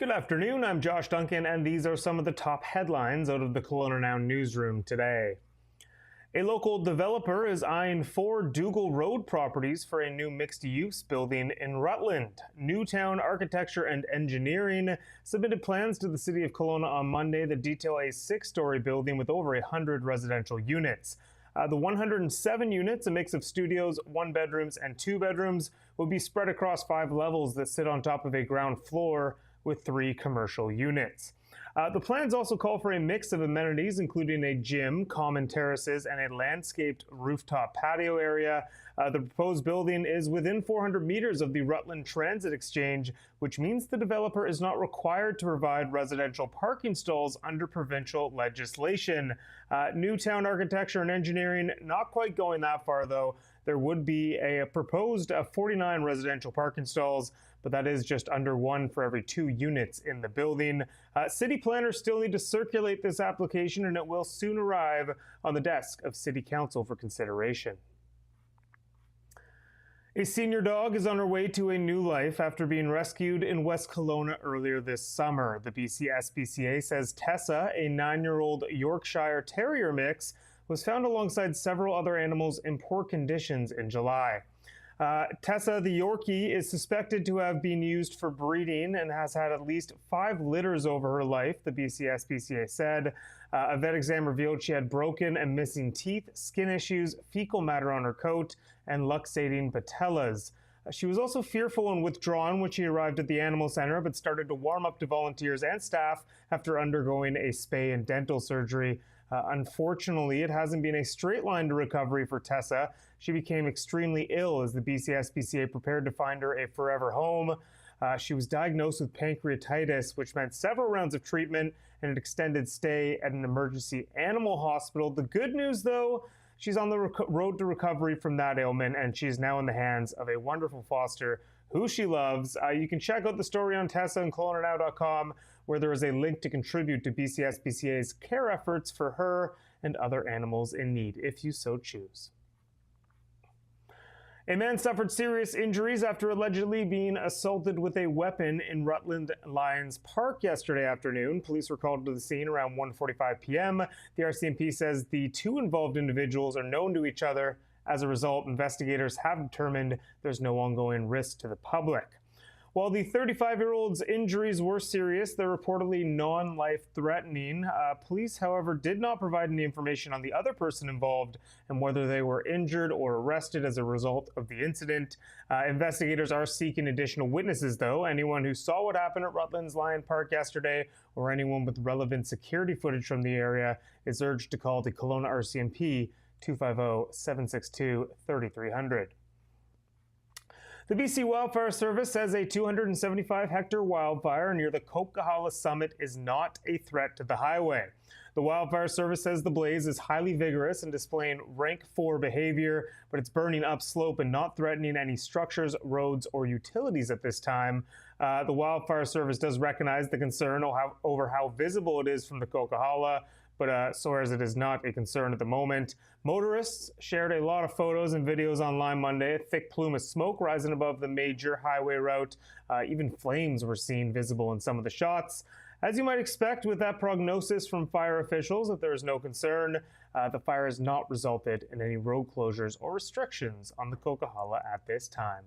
Good afternoon, I'm Josh Duncan, and these are some of the top headlines out of the KelownaNow newsroom today. A local developer is eyeing 4 Dougal Road properties for a new mixed-use building in Rutland. Newtown Architecture and Engineering submitted plans to the City of Kelowna on Monday that detail a 6-story building with over 100 residential units. The 107 units, a mix of studios, 1 bedrooms, and 2 bedrooms, will be spread across 5 levels that sit on top of a ground floor with 3 commercial units. The plans also call for a mix of amenities, including a gym, common terraces, and a landscaped rooftop patio area. The proposed building is within 400 meters of the Rutland Transit Exchange, which means the developer is not required to provide residential parking stalls under provincial legislation. Newtown Architecture and Engineering not quite going that far, though. There would be a proposed 49 residential parking stalls, but that is just under 1 for every 2 units in the building. City planners still need to circulate this application, and it will soon arrive on the desk of City Council for consideration. A senior dog is on her way to a new life after being rescued in West Kelowna earlier this summer. The BC SPCA says Tessa, a 9-year-old Yorkshire Terrier mix, was found alongside several other animals in poor conditions in July. Tessa the Yorkie is suspected to have been used for breeding and has had at least 5 litters over her life, the BC SPCA said. A vet exam revealed she had broken and missing teeth, skin issues, fecal matter on her coat, and luxating patellas. She was also fearful and withdrawn when she arrived at the animal center, but started to warm up to volunteers and staff after undergoing a spay and dental surgery. Unfortunately, it hasn't been a straight line to recovery for Tessa. She became extremely ill as the BC SPCA prepared to find her a forever home. She was diagnosed with pancreatitis, which meant several rounds of treatment and an extended stay at an emergency animal hospital. The good news, though, she's on the road to recovery from that ailment, and she's now in the hands of a wonderful foster who she loves. You can check out the story on Tessa and KelownaNow.com, where there is a link to contribute to BC SPCA's care efforts for her and other animals in need, if you so choose. A man suffered serious injuries after allegedly being assaulted with a weapon in Rutland Lions Park yesterday afternoon. Police were called to the scene around 1:45 p.m. The RCMP says the 2 involved individuals are known to each other. As a result, investigators have determined there's no ongoing risk to the public. While the 35-year-old's injuries were serious, they're reportedly non-life-threatening. Police, however, did not provide any information on the other person involved and whether they were injured or arrested as a result of the incident. Investigators are seeking additional witnesses, though. Anyone who saw what happened at Rutland's Lion Park yesterday or anyone with relevant security footage from the area is urged to call the Kelowna RCMP 250-762-3300. The BC Wildfire Service says a 275-hectare wildfire near the Coquihalla summit is not a threat to the highway. The Wildfire Service says the blaze is highly vigorous and displaying rank 4 behavior, but it's burning upslope and not threatening any structures, roads, or utilities at this time. The Wildfire Service does recognize the concern over how visible it is from the Coquihalla, but swears it is not a concern at the moment. Motorists shared a lot of photos and videos online Monday. A thick plume of smoke rising above the major highway route. Even flames were seen visible in some of the shots. As you might expect with that prognosis from fire officials that there is no concern, the fire has not resulted in any road closures or restrictions on the Coquihalla at this time.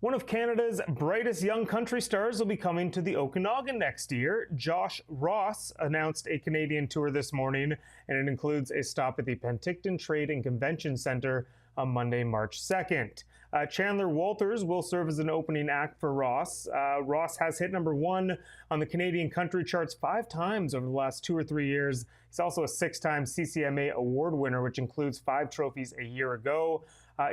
One of Canada's brightest young country stars will be coming to the Okanagan next year. Josh Ross announced a Canadian tour this morning, and it includes a stop at the Penticton Trade and Convention Centre on Monday, March 2nd. Chandler Walters will serve as an opening act for Ross. Ross has hit #1 on the Canadian country charts 5 times over the last 2 or 3 years. He's also a 6-time CCMA award winner, which includes 5 trophies a year ago.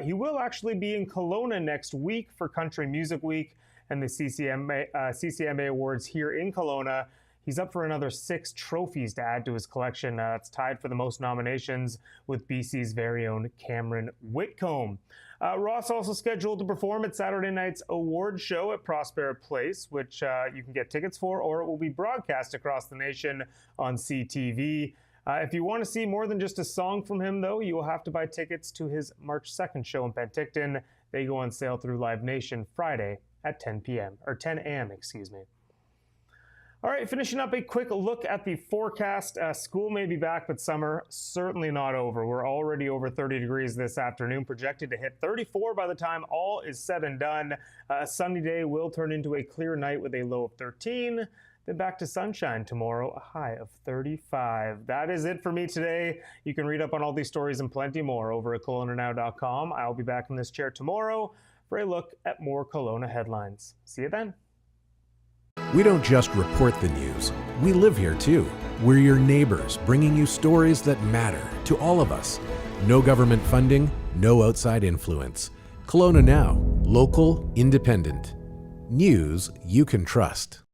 He will actually be in Kelowna next week for Country Music Week and the CCMA Awards here in Kelowna. He's up for another 6 trophies to add to his collection. It's tied for the most nominations with BC's very own Cameron Whitcomb. Ross also scheduled to perform at Saturday night's award show at Prospera Place, which you can get tickets for, or it will be broadcast across the nation on CTV. If you want to see more than just a song from him, though, you will have to buy tickets to his March 2nd show in Penticton. They go on sale through Live Nation Friday, at 10 a.m., excuse me. All right, finishing up a quick look at the forecast. School may be back, but summer certainly not over. We're already over 30 degrees this afternoon, projected to hit 34 by the time all is said and done. A sunny day will turn into a clear night with a low of 13. Then back to sunshine tomorrow, a high of 35. That is it for me today. You can read up on all these stories and plenty more over at KelownaNow.com. I'll be back in this chair tomorrow for a look at more Kelowna headlines. See you then. We don't just report the news. We live here too. We're your neighbors, bringing you stories that matter to all of us. No government funding, no outside influence. Kelowna Now, local, independent. News you can trust.